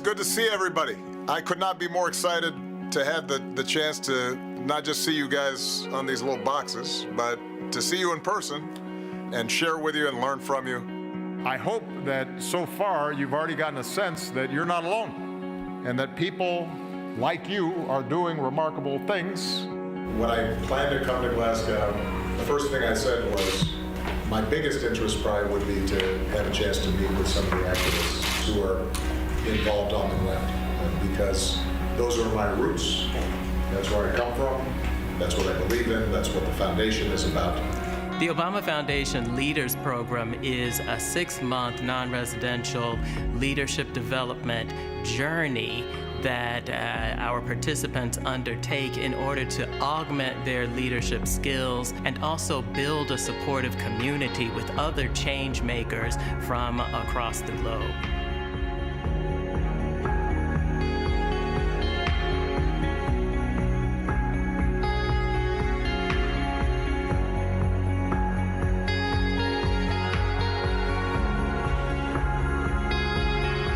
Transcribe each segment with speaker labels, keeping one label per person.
Speaker 1: good to see everybody. I could not be more excited to have the chance to not just see you guys on these little boxes, but to see you in person and share with you and learn from you. I hope that so far you've already gotten a sense that you're not alone and that people like you are doing remarkable things. When I planned to come to Glasgow, the first thing I said was my biggest interest probably would be to have a chance to meet with some of the activists who are involved on the ground, because those are my roots. That's where I come from. That's what I believe in. That's what the foundation is about.
Speaker 2: The Obama Foundation Leaders Program is a 6-month non-residential leadership development journey that our participants undertake in order to augment their leadership skills and also build a supportive community with other change makers from across the globe.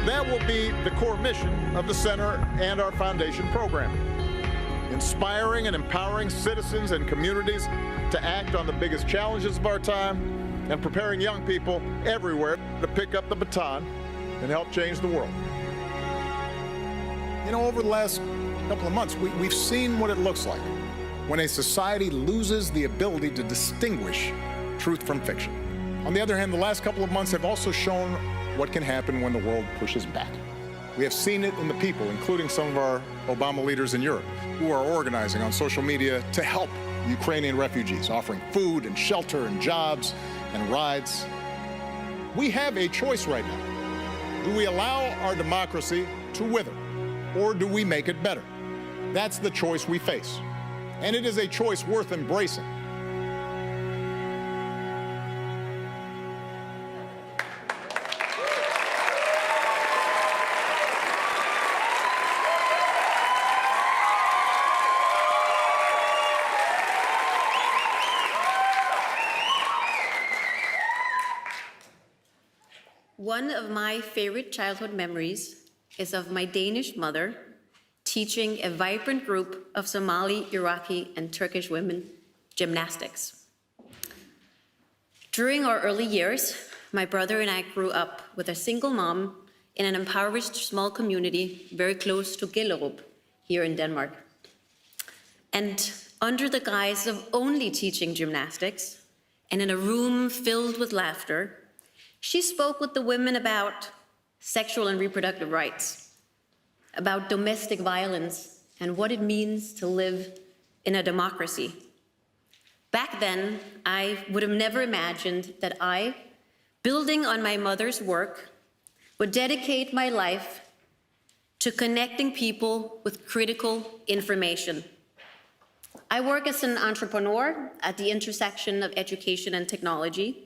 Speaker 1: That will be the core mission of the Center and our foundation program. Inspiring and empowering citizens and communities to act on the biggest challenges of our time and preparing young people everywhere to pick up the baton and help change the world. You know, over the last couple of months, we've seen what it looks like when a society loses the ability to distinguish truth from fiction. On the other hand, the last couple of months have also shown what can happen when the world pushes back. We have seen it in the people, including some of our Obama leaders in Europe, who are organizing on social media to help Ukrainian refugees, offering food and shelter and jobs and rides. We have a choice right now. Do we allow our democracy to wither, or do we make it better? That's the choice we face, and it is a choice worth embracing.
Speaker 3: One of my favorite childhood memories is of my Danish mother teaching a vibrant group of Somali, Iraqi, and Turkish women gymnastics. During our early years, my brother and I grew up with a single mom in an impoverished small community very close to Gellerup here in Denmark. And under the guise of only teaching gymnastics and in a room filled with laughter, she spoke with the women about sexual and reproductive rights, about domestic violence and what it means to live in a democracy. Back then, I would have never imagined that I, building on my mother's work, would dedicate my life to connecting people with critical information. I work as an entrepreneur at the intersection of education and technology,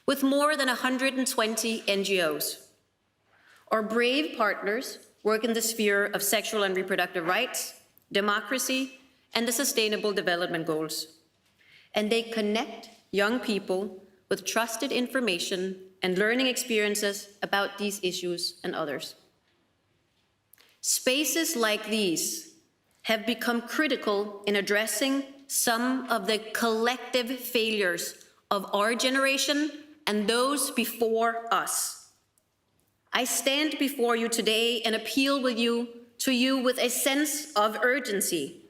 Speaker 3: with more than 120 NGOs. Our brave partners work in the sphere of sexual and reproductive rights, democracy, and the Sustainable Development Goals. And they connect young people with trusted information and learning experiences about these issues and others. Spaces like these have become critical in addressing some of the collective failures of our generation and those before us. I stand before you today and appeal to you with a sense of urgency.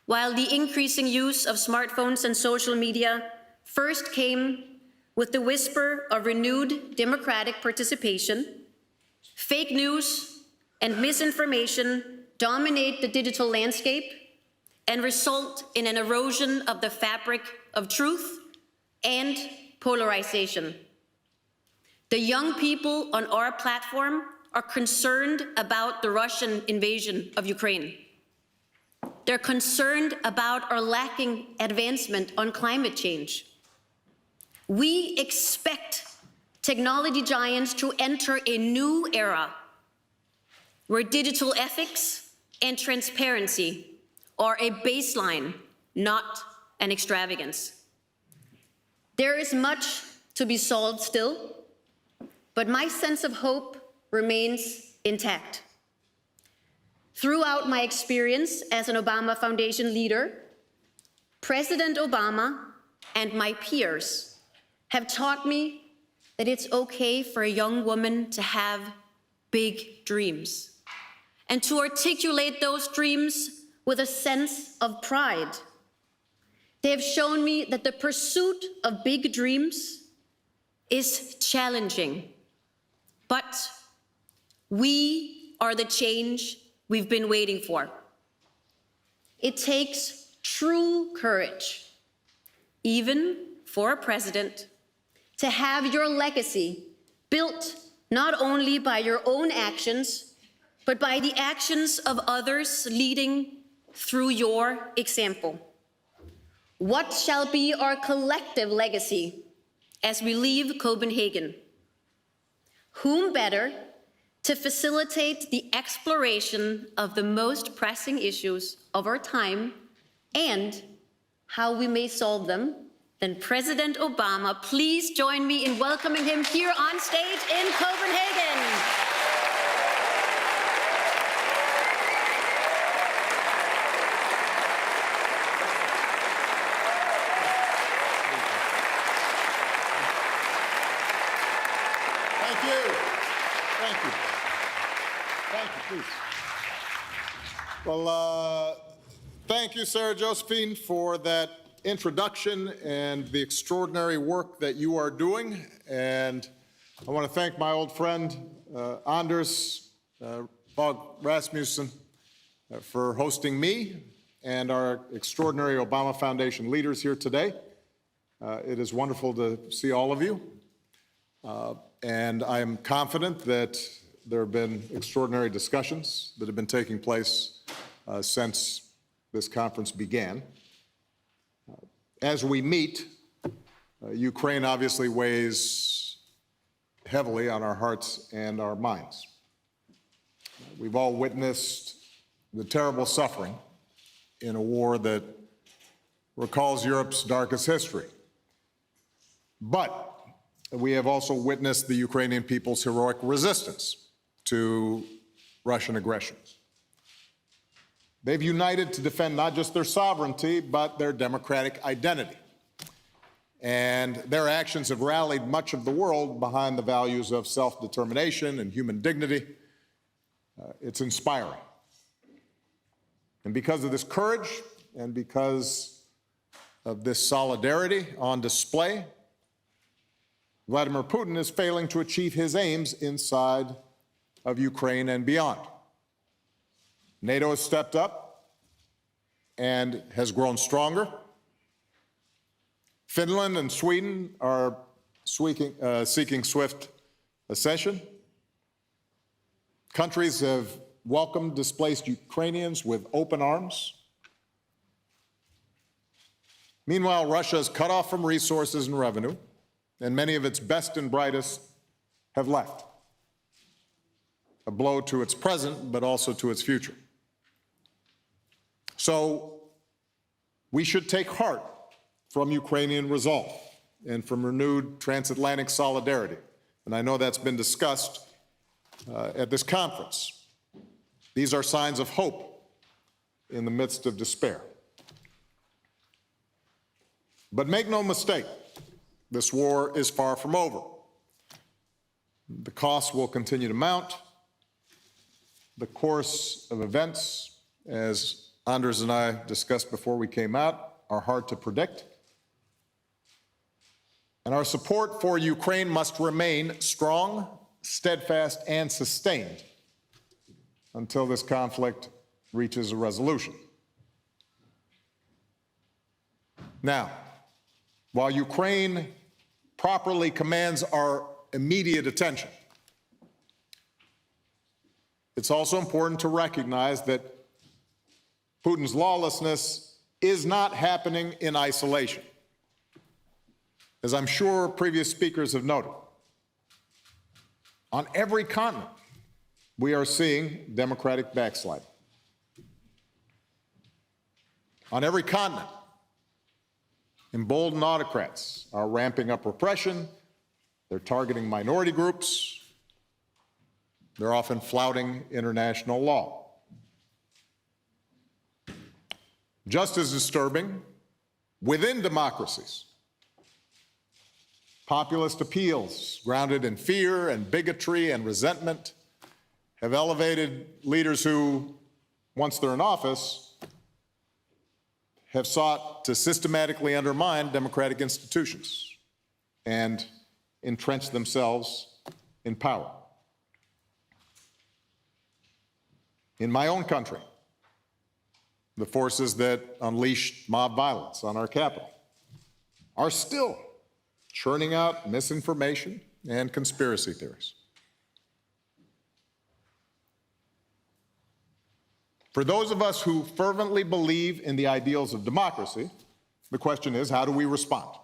Speaker 3: While the increasing use of smartphones and social media first came with the whisper of renewed democratic participation, fake news and misinformation dominate the digital landscape and result in an erosion of the fabric of truth and polarization. The young people on our platform are concerned about the Russian invasion of Ukraine. They're concerned about our lacking advancement on climate change. We expect technology giants to enter a new era where digital ethics and transparency are a baseline, not an extravagance. There is much to be solved still, but my sense of hope remains intact. Throughout my experience as an Obama Foundation leader, President Obama and my peers have taught me that it's okay for a young woman to have big dreams and to articulate those dreams with a sense of pride. They have shown me that the pursuit of big dreams is challenging, but we are the change we've been waiting for. It takes true courage, even for a president, to have your legacy built not only by your own actions, but by the actions of others leading through your example. What shall be our collective legacy as we leave Copenhagen? Whom better to facilitate the exploration of the most pressing issues of our time and how we may solve them than President Obama? Please join me in welcoming him here on stage in Copenhagen.
Speaker 1: Thank you. Thank you. Thank you, please. Well, thank you, Sahra-Josephine, for that introduction and the extraordinary work that you are doing. And I want to thank my old friend, Anders Fogh Rasmussen, for hosting me and our extraordinary Obama Foundation leaders here today. It is wonderful to see all of you. And I am confident that there have been extraordinary discussions that have been taking place since this conference began. As we meet, Ukraine obviously weighs heavily on our hearts and our minds. We've all witnessed the terrible suffering in a war that recalls Europe's darkest history. But we have also witnessed the Ukrainian people's heroic resistance to Russian aggression. They've united to defend not just their sovereignty, but their democratic identity. And their actions have rallied much of the world behind the values of self-determination and human dignity. It's inspiring. And because of this courage and because of this solidarity on display, Vladimir Putin is failing to achieve his aims inside of Ukraine and beyond. NATO has stepped up and has grown stronger. Finland and Sweden are seeking swift accession. Countries have welcomed displaced Ukrainians with open arms. Meanwhile, Russia is cut off from resources and revenue, and many of its best and brightest have left. A blow to its present, but also to its future. So we should take heart from Ukrainian resolve and from renewed transatlantic solidarity. And I know that's been discussed at this conference. These are signs of hope in the midst of despair. But make no mistake, this war is far from over. The costs will continue to mount. The course of events, as Anders and I discussed before we came out, are hard to predict. And our support for Ukraine must remain strong, steadfast, and sustained until this conflict reaches a resolution. Now, while Ukraine properly commands our immediate attention, it's also important to recognize that Putin's lawlessness is not happening in isolation. As I'm sure previous speakers have noted, on every continent, we are seeing democratic backsliding. On every continent, emboldened autocrats are ramping up repression. They're targeting minority groups. They're often flouting international law. Just as disturbing, within democracies, populist appeals grounded in fear and bigotry and resentment have elevated leaders who, once they're in office, have sought to systematically undermine democratic institutions and entrench themselves in power. In my own country, the forces that unleashed mob violence on our capital are still churning out misinformation and conspiracy theories. For those of us who fervently believe in the ideals of democracy, the question is, how do we respond?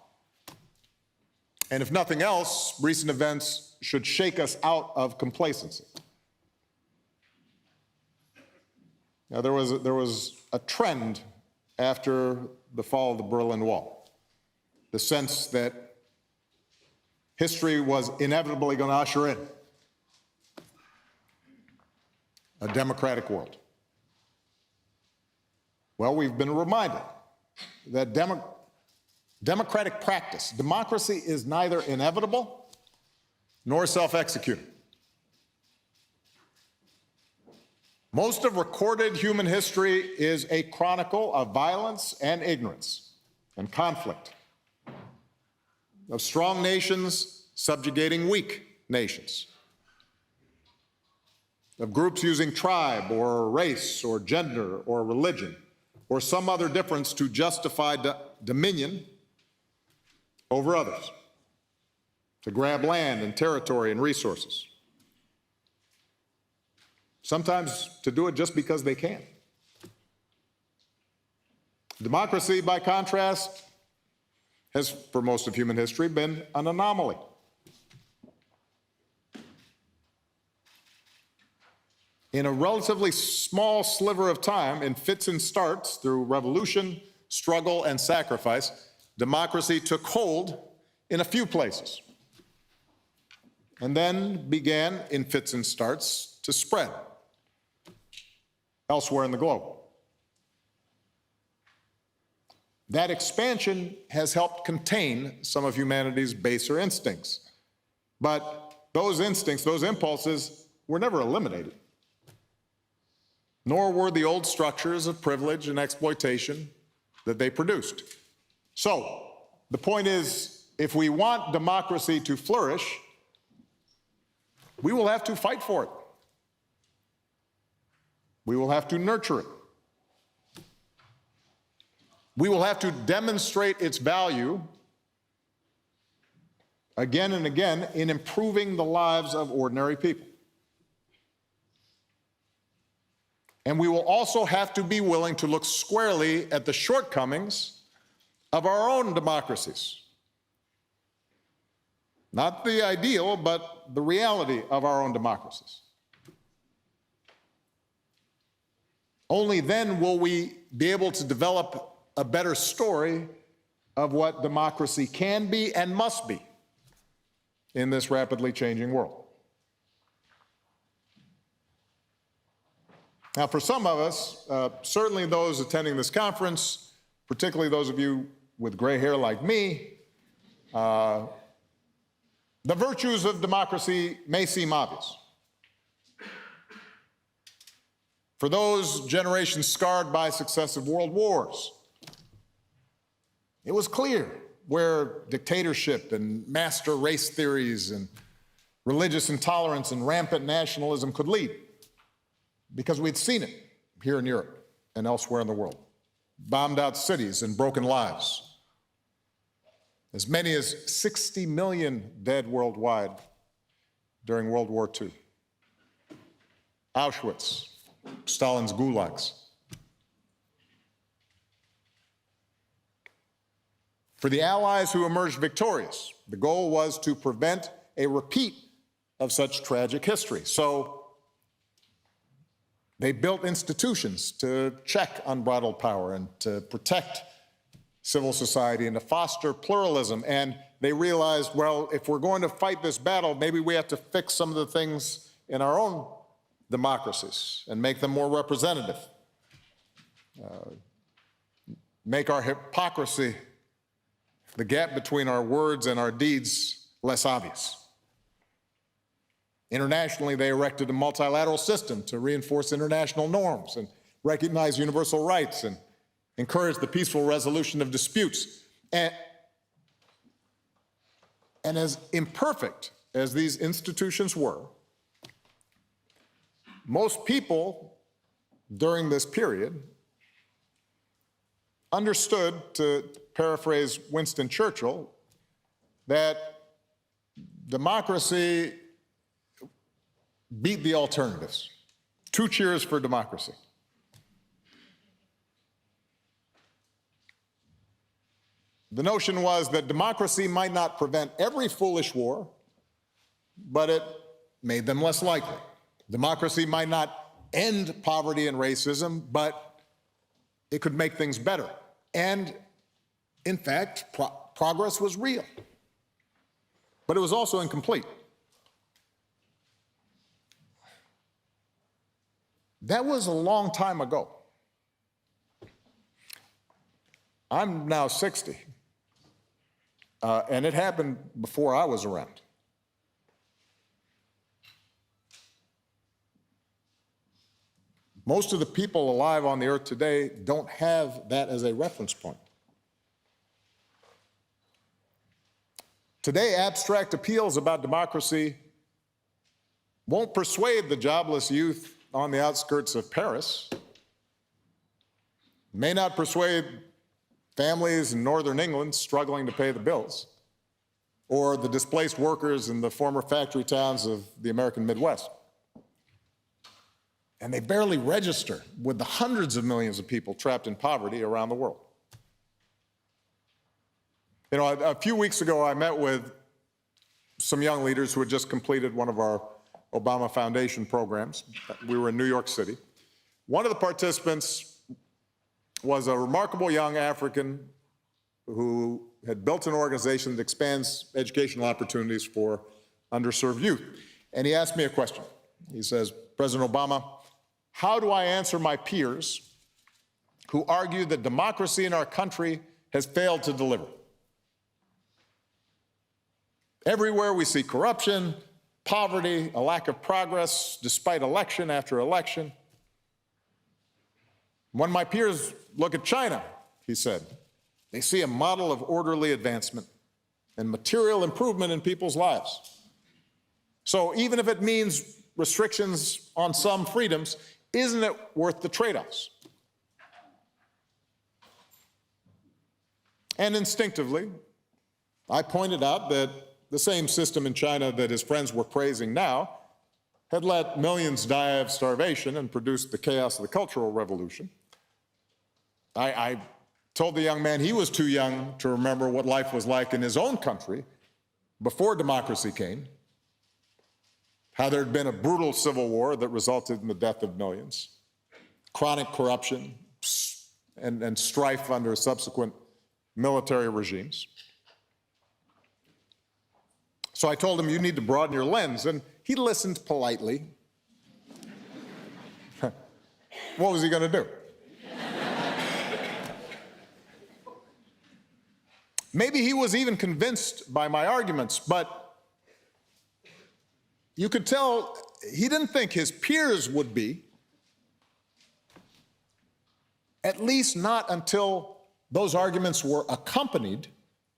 Speaker 1: And if nothing else, recent events should shake us out of complacency. Now, there was a trend after the fall of the Berlin Wall, the sense that history was inevitably going to usher in a democratic world. Well, we've been reminded that democratic practice, democracy, is neither inevitable nor self-executing. Most of recorded human history is a chronicle of violence and ignorance and conflict, of strong nations subjugating weak nations, of groups using tribe or race or gender or religion or some other difference to justify dominion over others, to grab land and territory and resources, sometimes to do it just because they can. Democracy, by contrast, has, for most of human history, been an anomaly. In a relatively small sliver of time, in fits and starts, through revolution, struggle, and sacrifice, democracy took hold in a few places, and then began, in fits and starts, to spread elsewhere in the globe. That expansion has helped contain some of humanity's baser instincts. But those instincts, those impulses, were never eliminated. Nor were the old structures of privilege and exploitation that they produced. So, the point is, if we want democracy to flourish, we will have to fight for it. We will have to nurture it. We will have to demonstrate its value again and again in improving the lives of ordinary people. And we will also have to be willing to look squarely at the shortcomings of our own democracies. Not the ideal, but the reality of our own democracies. Only then will we be able to develop a better story of what democracy can be and must be in this rapidly changing world. Now, for some of us, certainly those attending this conference, particularly those of you with gray hair like me, the virtues of democracy may seem obvious. For those generations scarred by successive world wars, it was clear where dictatorship and master race theories and religious intolerance and rampant nationalism could lead, because we'd seen it here in Europe and elsewhere in the world. Bombed out cities and broken lives. As many as 60 million dead worldwide during World War II. Auschwitz, Stalin's gulags. For the Allies who emerged victorious, the goal was to prevent a repeat of such tragic history. So they built institutions to check unbridled power and to protect civil society and to foster pluralism. And they realized, well, if we're going to fight this battle, maybe we have to fix some of the things in our own democracies and make them more representative. make our hypocrisy, the gap between our words and our deeds, less obvious. Internationally, they erected a multilateral system to reinforce international norms and recognize universal rights and encourage the peaceful resolution of disputes. And as imperfect as these institutions were, most people during this period understood, to paraphrase Winston Churchill, that democracy beat the alternatives. 2 cheers for democracy. The notion was that democracy might not prevent every foolish war, but it made them less likely. Democracy might not end poverty and racism, but it could make things better. And in fact, progress was real. But it was also incomplete. That was a long time ago. I'm now 60, and it happened before I was around. Most of the people alive on the earth today don't have that as a reference point. Today, abstract appeals about democracy won't persuade the jobless youth on the outskirts of Paris, may not persuade families in northern England struggling to pay the bills, or the displaced workers in the former factory towns of the American Midwest. And they barely register with the hundreds of millions of people trapped in poverty around the world. You know, a few weeks ago, I met with some young leaders who had just completed one of our Obama Foundation programs. We were in New York City. One of the participants was a remarkable young African who had built an organization that expands educational opportunities for underserved youth. And he asked me a question. He says, President Obama, how do I answer my peers who argue that democracy in our country has failed to deliver? Everywhere we see corruption, poverty, a lack of progress despite election after election. When my peers look at China, he said, they see a model of orderly advancement and material improvement in people's lives. So even if it means restrictions on some freedoms, isn't it worth the trade-offs? And instinctively, I pointed out that the same system in China that his friends were praising now had let millions die of starvation and produced the chaos of the Cultural Revolution. I told the young man he was too young to remember what life was like in his own country before democracy came, how there had been a brutal civil war that resulted in the death of millions, chronic corruption, and strife under subsequent military regimes. So I told him, you need to broaden your lens, and he listened politely. What was he going to do? Maybe he was even convinced by my arguments, but you could tell he didn't think his peers would be, at least not until those arguments were accompanied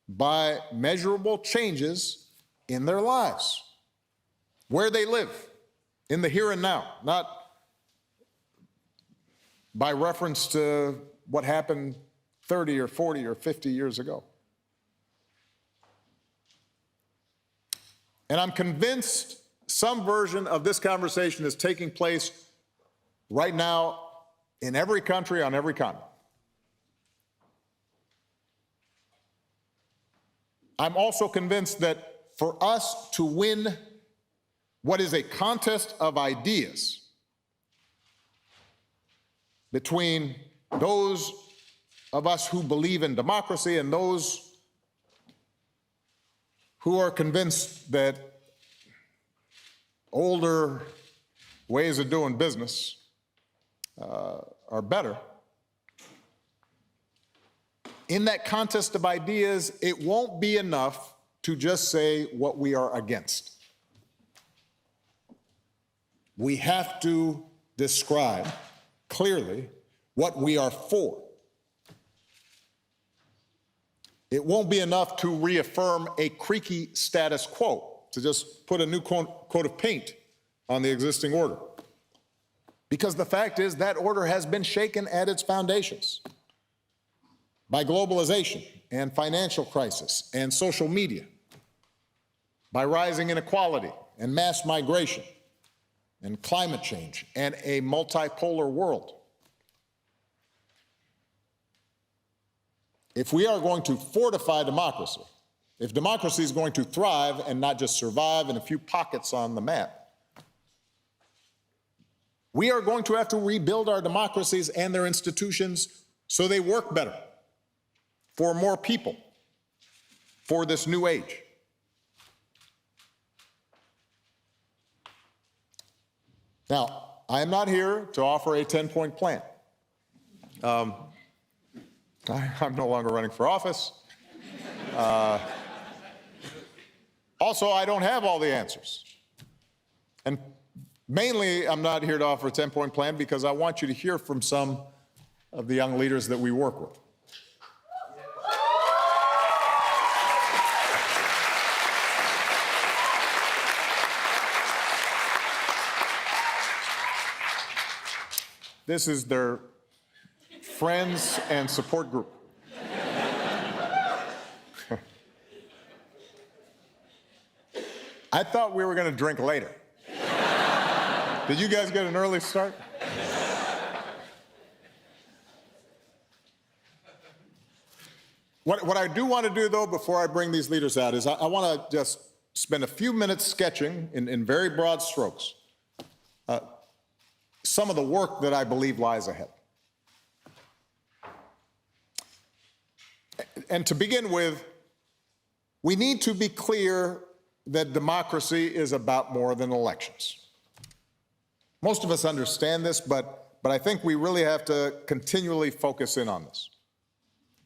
Speaker 1: by measurable changes in their lives, where they live, in the here and now, not by reference to what happened 30 or 40 or 50 years ago. And I'm convinced some version of this conversation is taking place right now in every country on every continent. I'm also convinced that for us to win what is a contest of ideas between those of us who believe in democracy and those who are convinced that older ways of doing business are better, in that contest of ideas, it won't be enough to just say what we are against. We have to describe clearly what we are for. It won't be enough to reaffirm a creaky status quo, to just put a new coat of paint on the existing order. Because the fact is that order has been shaken at its foundations by globalization and financial crisis and social media, by rising inequality and mass migration and climate change and a multipolar world. If we are going to fortify democracy, if democracy is going to thrive and not just survive in a few pockets on the map, we are going to have to rebuild our democracies and their institutions so they work better for more people, for this new age. Now, I am not here to offer a 10-point plan. I'm no longer running for office. Also, I don't have all the answers. And mainly, I'm not here to offer a 10-point plan because I want you to hear from some of the young leaders that we work with. This is their friends and support group. I thought we were going to drink later. Did you guys get an early start? What I do want to do, though, before I bring these leaders out, is I want to just spend a few minutes sketching in very broad strokes some of the work that I believe lies ahead. And to begin with, we need to be clear that democracy is about more than elections. Most of us understand this, but I think we really have to continually focus in on this.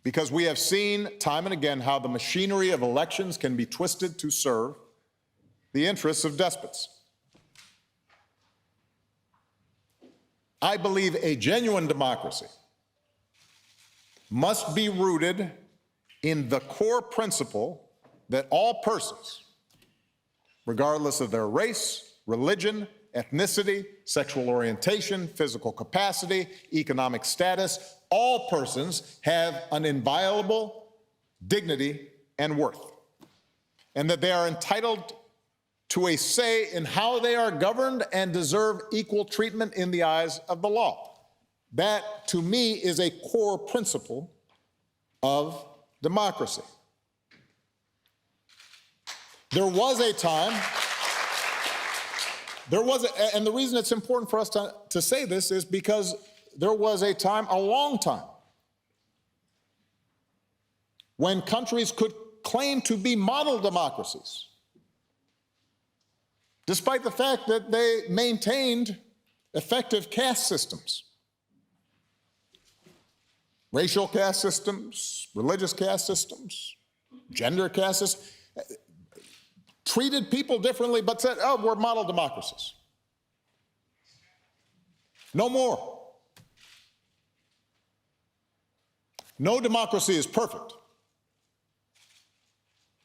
Speaker 1: Because we have seen time and again how the machinery of elections can be twisted to serve the interests of despots. I believe a genuine democracy must be rooted in the core principle that all persons, regardless of their race, religion, ethnicity, sexual orientation, physical capacity, economic status, all persons have an inviolable dignity and worth, and that they are entitled to a say in how they are governed and deserve equal treatment in the eyes of the law. That, to me, is a core principle of democracy. There was a time, and the reason it's important for us to say this is because there was a time, a long time, when countries could claim to be model democracies, despite the fact that they maintained effective caste systems. Racial caste systems, religious caste systems, gender caste systems, treated people differently, but said, oh, we're model democracies. No more. No democracy is perfect.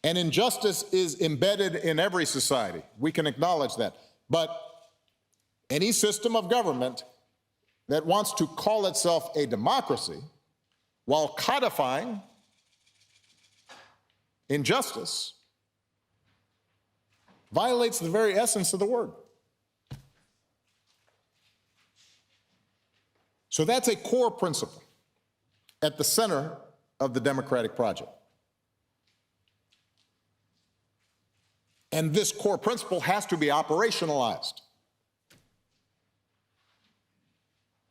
Speaker 1: And injustice is embedded in every society. We can acknowledge that. But any system of government that wants to call itself a democracy while codifying injustice violates the very essence of the word. So that's a core principle at the center of the democratic project. And this core principle has to be operationalized.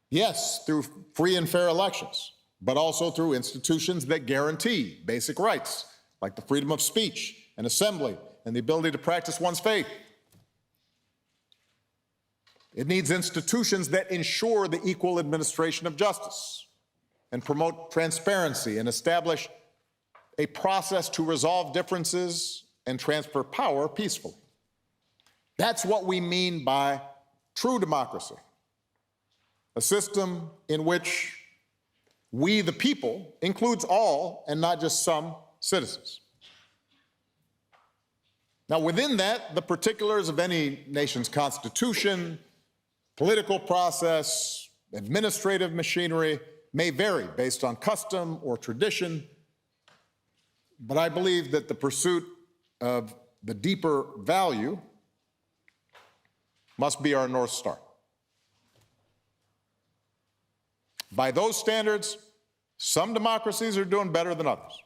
Speaker 1: Yes, through free and fair elections, but also through institutions that guarantee basic rights, like the freedom of speech and assembly and the ability to practice one's faith. It needs institutions that ensure the equal administration of justice, and promote transparency and establish a process to resolve differences and transfer power peacefully. That's what we mean by true democracy, a system in which we, the people, includes all and not just some citizens. Now, within that, the particulars of any nation's constitution, political process, administrative machinery may vary based on custom or tradition, but I believe that the pursuit of the deeper value must be our North Star. By those standards, some democracies are doing better than others.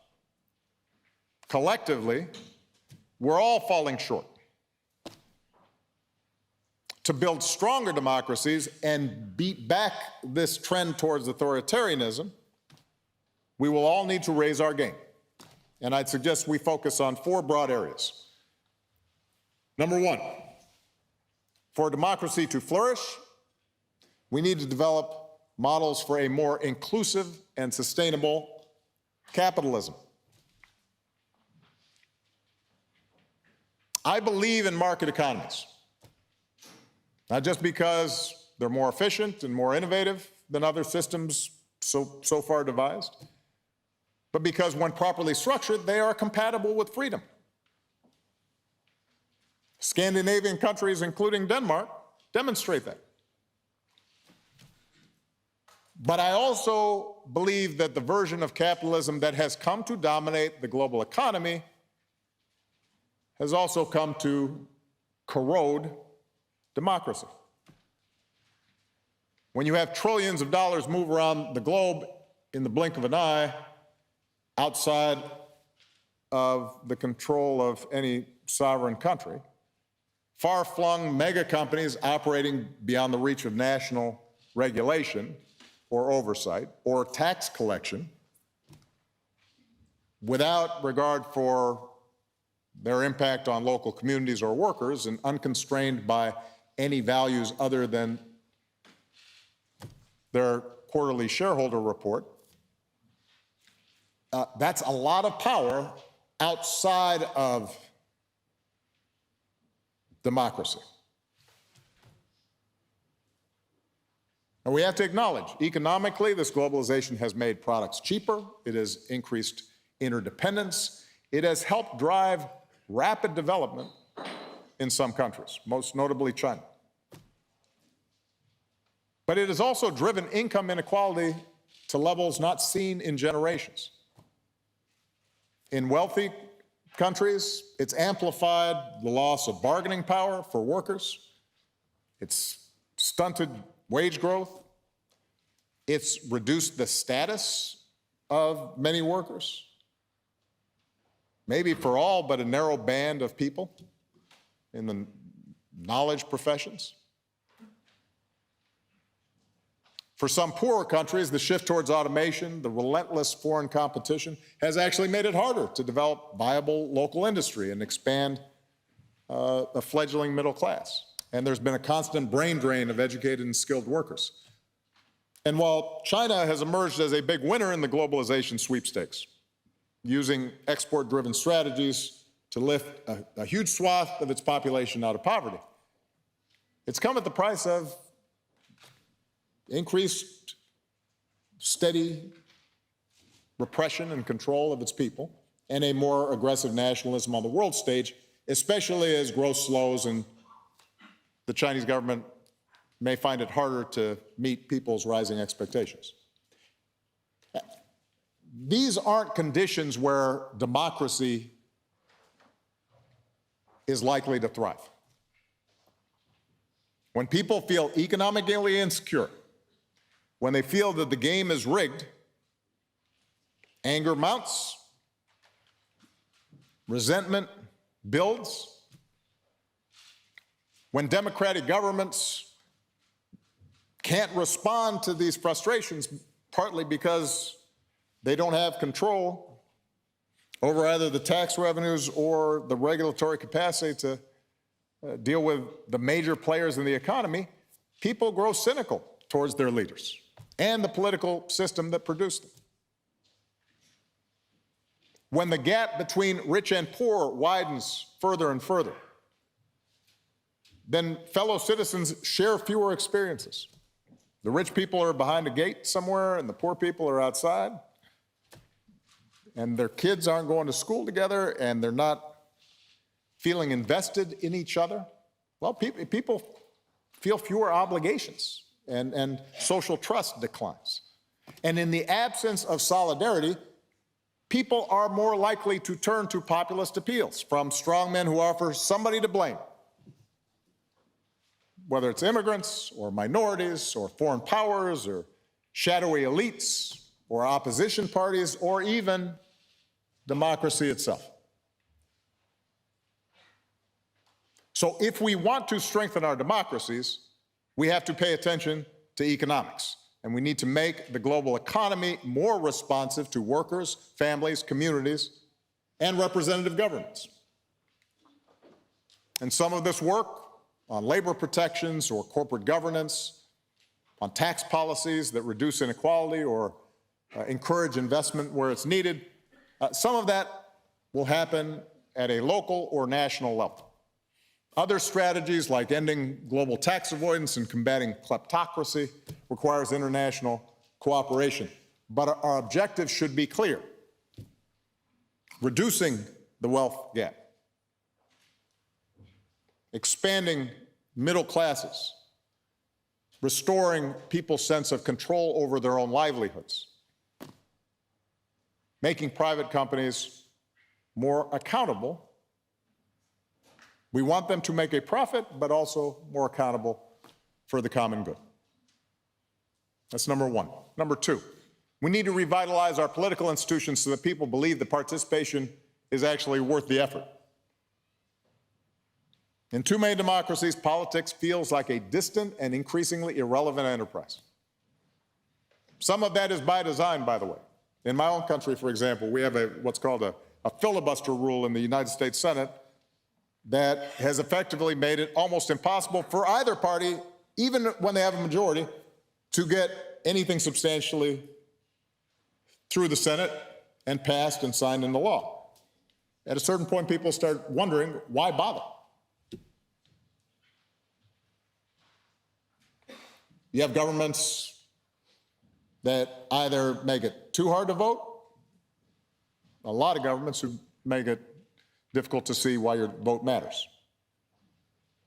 Speaker 1: Collectively, we're all falling short. To build stronger democracies and beat back this trend towards authoritarianism, we will all need to raise our game. And I'd suggest we focus on 4 broad areas. Number 1, for democracy to flourish, we need to develop models for a more inclusive and sustainable capitalism. I believe in market economies, not just because they're more efficient and more innovative than other systems so far devised, but because when properly structured, they are compatible with freedom. Scandinavian countries, including Denmark, demonstrate that. But I also believe that the version of capitalism that has come to dominate the global economy has also come to corrode democracy. When you have trillions of dollars move around the globe in the blink of an eye, outside of the control of any sovereign country, far-flung mega companies operating beyond the reach of national regulation or oversight or tax collection without regard for their impact on local communities or workers and unconstrained by any values other than their quarterly shareholder report. That's a lot of power outside of democracy. And we have to acknowledge, economically, this globalization has made products cheaper. It has increased interdependence. It has helped drive rapid development in some countries, most notably China. But it has also driven income inequality to levels not seen in generations. In wealthy countries, it's amplified the loss of bargaining power for workers. It's stunted wage growth. It's reduced the status of many workers, maybe for all but a narrow band of people in the knowledge professions. For some poorer countries, the shift towards automation, the relentless foreign competition, has actually made it harder to develop viable local industry and expand a fledgling middle class. And there's been a constant brain drain of educated and skilled workers. And while China has emerged as a big winner in the globalization sweepstakes, using export-driven strategies to lift a huge swath of its population out of poverty, it's come at the price of increased, steady repression and control of its people, and a more aggressive nationalism on the world stage, especially as growth slows and the Chinese government may find it harder to meet people's rising expectations. These aren't conditions where democracy is likely to thrive. When people feel economically insecure, when they feel that the game is rigged, anger mounts, resentment builds. When democratic governments can't respond to these frustrations, partly because they don't have control over either the tax revenues or the regulatory capacity to deal with the major players in the economy, people grow cynical towards their leaders. and the political system that produced them. When the gap between rich and poor widens further and further, then fellow citizens share fewer experiences. The rich people are behind a gate somewhere, and the poor people are outside, and their kids aren't going to school together, and they're not feeling invested in each other. Well, people feel fewer obligations, and social trust declines. And in the absence of solidarity, people are more likely to turn to populist appeals from strongmen who offer somebody to blame, whether it's immigrants or minorities or foreign powers or shadowy elites or opposition parties or even democracy itself. So if we want to strengthen our democracies, we have to pay attention to economics, and we need to make the global economy more responsive to workers, families, communities, and representative governments. And some of this work on labor protections or corporate governance, on tax policies that reduce inequality or encourage investment where it's needed, some of that will happen at a local or national level. Other strategies like ending global tax avoidance and combating kleptocracy requires international cooperation. But our objective should be clear: reducing the wealth gap, expanding middle classes, restoring people's sense of control over their own livelihoods, making private companies more accountable. We want them to make a profit, but also more accountable for the common good. That's number one. Number two, we need to revitalize our political institutions so that people believe that participation is actually worth the effort. In too many democracies, politics feels like a distant and increasingly irrelevant enterprise. Some of that is by design, by the way. In my own country, for example, we have what's called a filibuster rule in the United States Senate that has effectively made it almost impossible for either party, even when they have a majority, to get anything substantially through the Senate and passed and signed into law. At a certain point, people start wondering, why bother? You have governments that either make it too hard to vote, a lot of governments who make it difficult to see why your vote matters.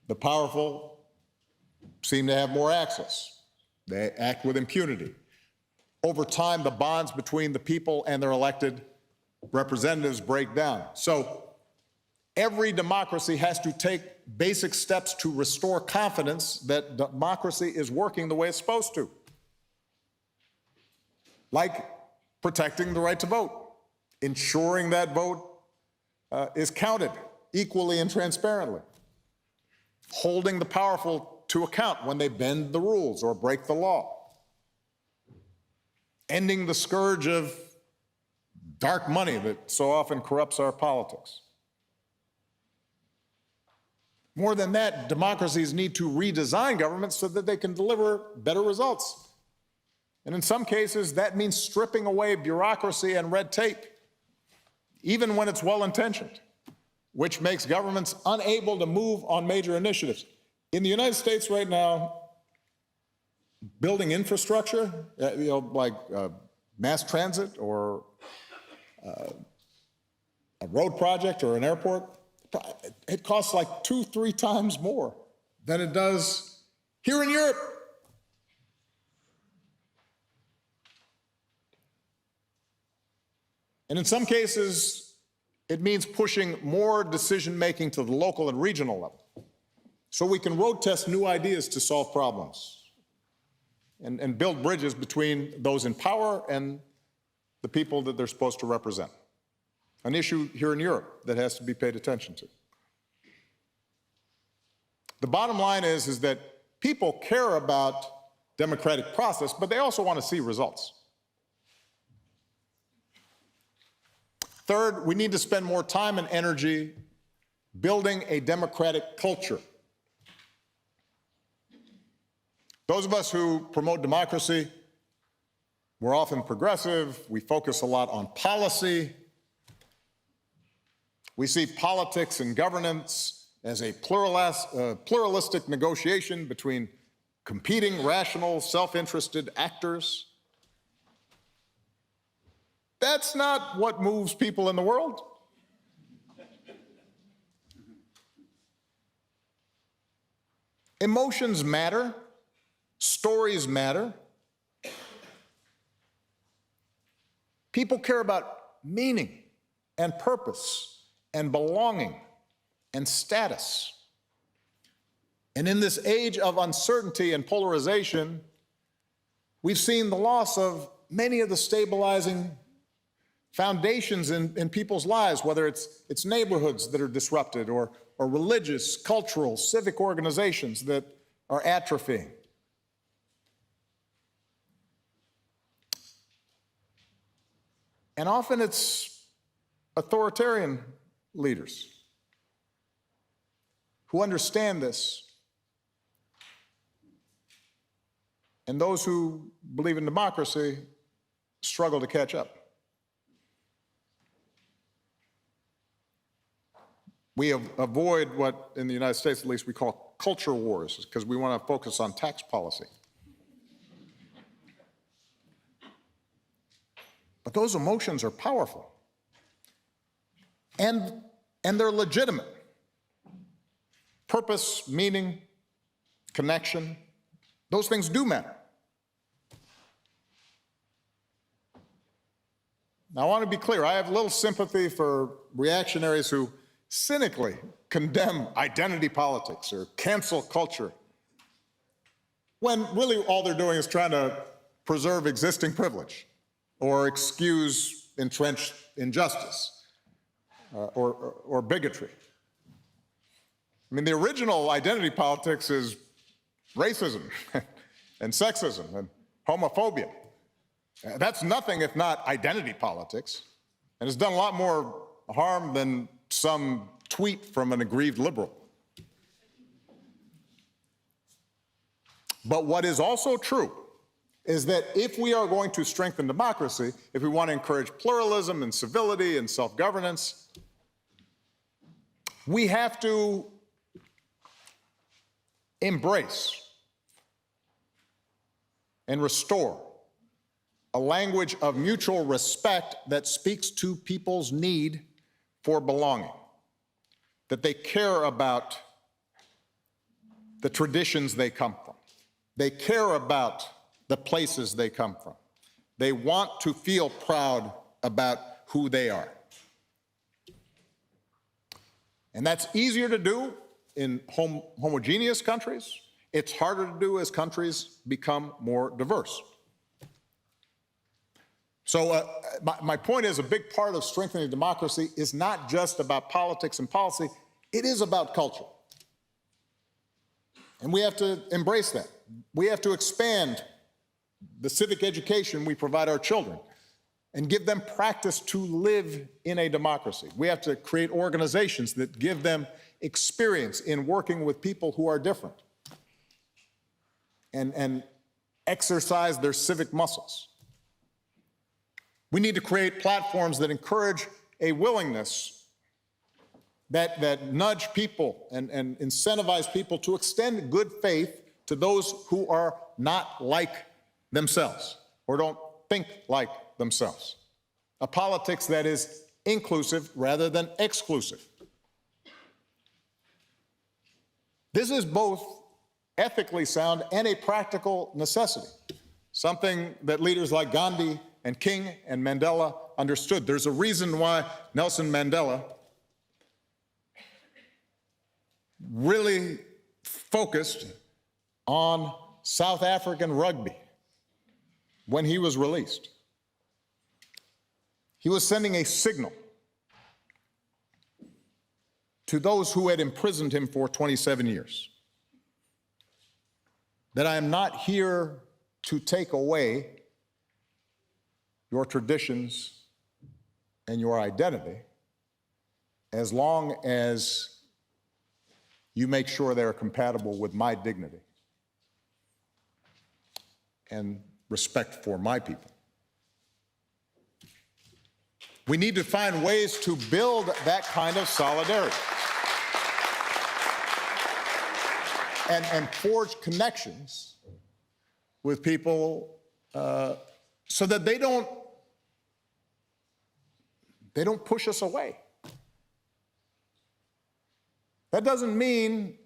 Speaker 1: The powerful seem to have more access. They act with impunity. Over time, the bonds between the people and their elected representatives break down. So every democracy has to take basic steps to restore confidence that democracy is working the way it's supposed to, like protecting the right to vote, ensuring that vote is counted equally and transparently, holding the powerful to account when they bend the rules or break the law, ending the scourge of dark money that so often corrupts our politics. More than that, democracies need to redesign governments so that they can deliver better results. And in some cases, that means stripping away bureaucracy and red tape, even when it's well-intentioned, which makes governments unable to move on major initiatives. In the United States right now, building infrastructure, like mass transit or a road project or an airport, it costs like 2-3 times more than it does here in Europe. And in some cases, it means pushing more decision-making to the local and regional level, so we can road test new ideas to solve problems and build bridges between those in power and the people that they're supposed to represent. An issue here in Europe that has to be paid attention to. The bottom line is that people care about democratic process, but they also want to see results. Third, we need to spend more time and energy building a democratic culture. Those of us who promote democracy We're often progressive. We focus a lot on policy. We see politics and governance as a pluralistic negotiation between competing, rational, self-interested actors. That's not what moves people in the world. Emotions matter. Stories matter. People care about meaning and purpose and belonging and status. And in this age of uncertainty and polarization, we've seen the loss of many of the stabilizing foundations in people's lives, whether it's neighborhoods that are disrupted or religious, cultural, civic organizations that are atrophying. And often it's authoritarian leaders who understand this, and those who believe in democracy struggle to catch up. We avoid what, in the United States at least, we call culture wars, because we want to focus on tax policy. But those emotions are powerful, and they're legitimate. Purpose, meaning, connection, those things do matter. Now, I want to be clear. I have little sympathy for reactionaries who cynically condemn identity politics or cancel culture, when really all they're doing is trying to preserve existing privilege or excuse entrenched injustice or bigotry. I mean, the original identity politics is racism and sexism and homophobia. That's nothing if not identity politics, and it's done a lot more harm than some tweet from an aggrieved liberal. But what is also true is that if we are going to strengthen democracy, if we want to encourage pluralism and civility and self-governance, we have to embrace and restore a language of mutual respect that speaks to people's need for belonging, that they care about the traditions they come from. They care about the places they come from. They want to feel proud about who they are. And that's easier to do in homogeneous countries. It's harder to do as countries become more diverse. So my point is, a big part of strengthening democracy is not just about politics and policy, it is about culture. And we have to embrace that. We have to expand the civic education we provide our children and give them practice to live in a democracy. We have to create organizations that give them experience in working with people who are different and exercise their civic muscles. We need to create platforms that encourage a willingness that nudge people and incentivize people to extend good faith to those who are not like themselves or don't think like themselves. A politics that is inclusive rather than exclusive. This is both ethically sound and a practical necessity, something that leaders like Gandhi and King and Mandela understood. There's a reason why Nelson Mandela really focused on South African rugby when he was released. He was sending a signal to those who had imprisoned him for 27 years that I am not here to take away your traditions and your identity as long as you make sure they're compatible with my dignity and respect for my people. We need to find ways to build that kind of solidarity and forge connections with people so that they don't push us away. That doesn't mean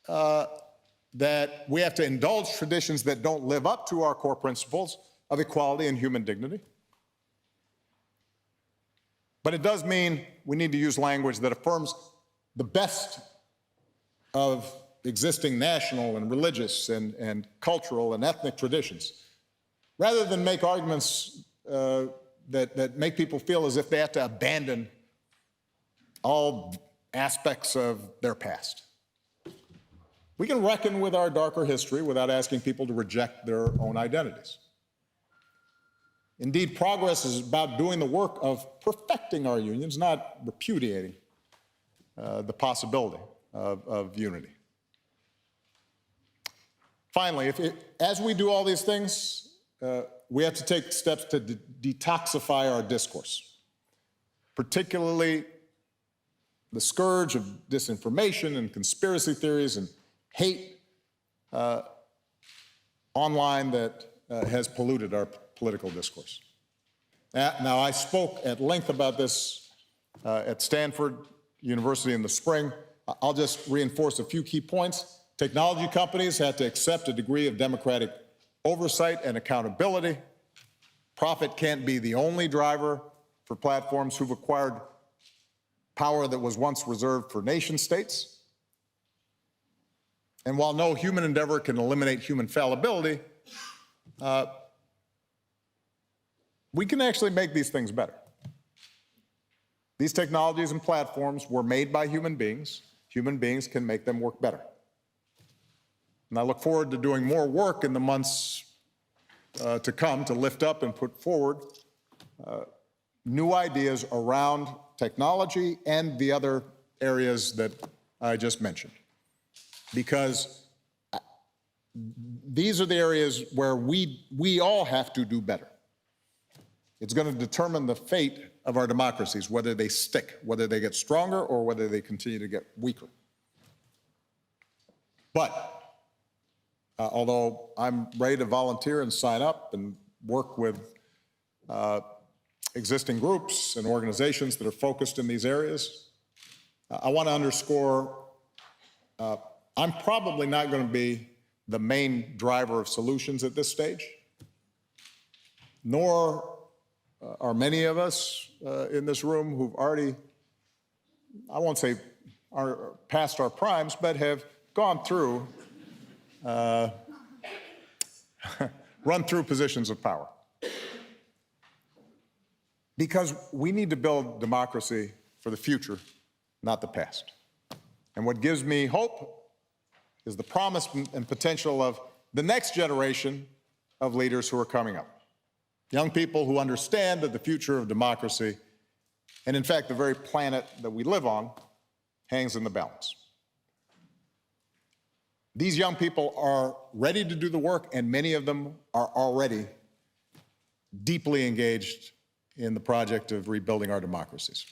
Speaker 1: that we have to indulge traditions that don't live up to our core principles of equality and human dignity. But it does mean we need to use language that affirms the best of existing national and religious and cultural and ethnic traditions, rather than make arguments that make people feel as if they have to abandon all aspects of their past. We can reckon with our darker history without asking people to reject their own identities. Indeed, progress is about doing the work of perfecting our unions, not repudiating the possibility of unity. Finally, as we do all these things, we have to take steps to detoxify our discourse, particularly the scourge of disinformation and conspiracy theories and hate online that has polluted our political discourse. Now, I spoke at length about this at Stanford University in the spring. I'll just reinforce a few key points. Technology companies have to accept a degree of democratic oversight and accountability. Profit can't be the only driver for platforms who've acquired power that was once reserved for nation states. And while no human endeavor can eliminate human fallibility, we can actually make these things better. These technologies and platforms were made by human beings. Human beings can make them work better. And I look forward to doing more work in the months to come to lift up and put forward new ideas around technology and the other areas that I just mentioned. Because these are the areas where we all have to do better. It's going to determine the fate of our democracies, whether they stick, whether they get stronger, or whether they continue to get weaker. But although I'm ready to volunteer and sign up and work with existing groups and organizations that are focused in these areas, I want to underscore I'm probably not going to be the main driver of solutions at this stage, nor are many of us in this room who've already, I won't say are past our primes, but have gone through, run through positions of power. Because we need to build democracy for the future, not the past. And what gives me hope is the promise and potential of the next generation of leaders who are coming up. Young people who understand that the future of democracy, and in fact the very planet that we live on, hangs in the balance. These young people are ready to do the work, and many of them are already deeply engaged in the project of rebuilding our democracies.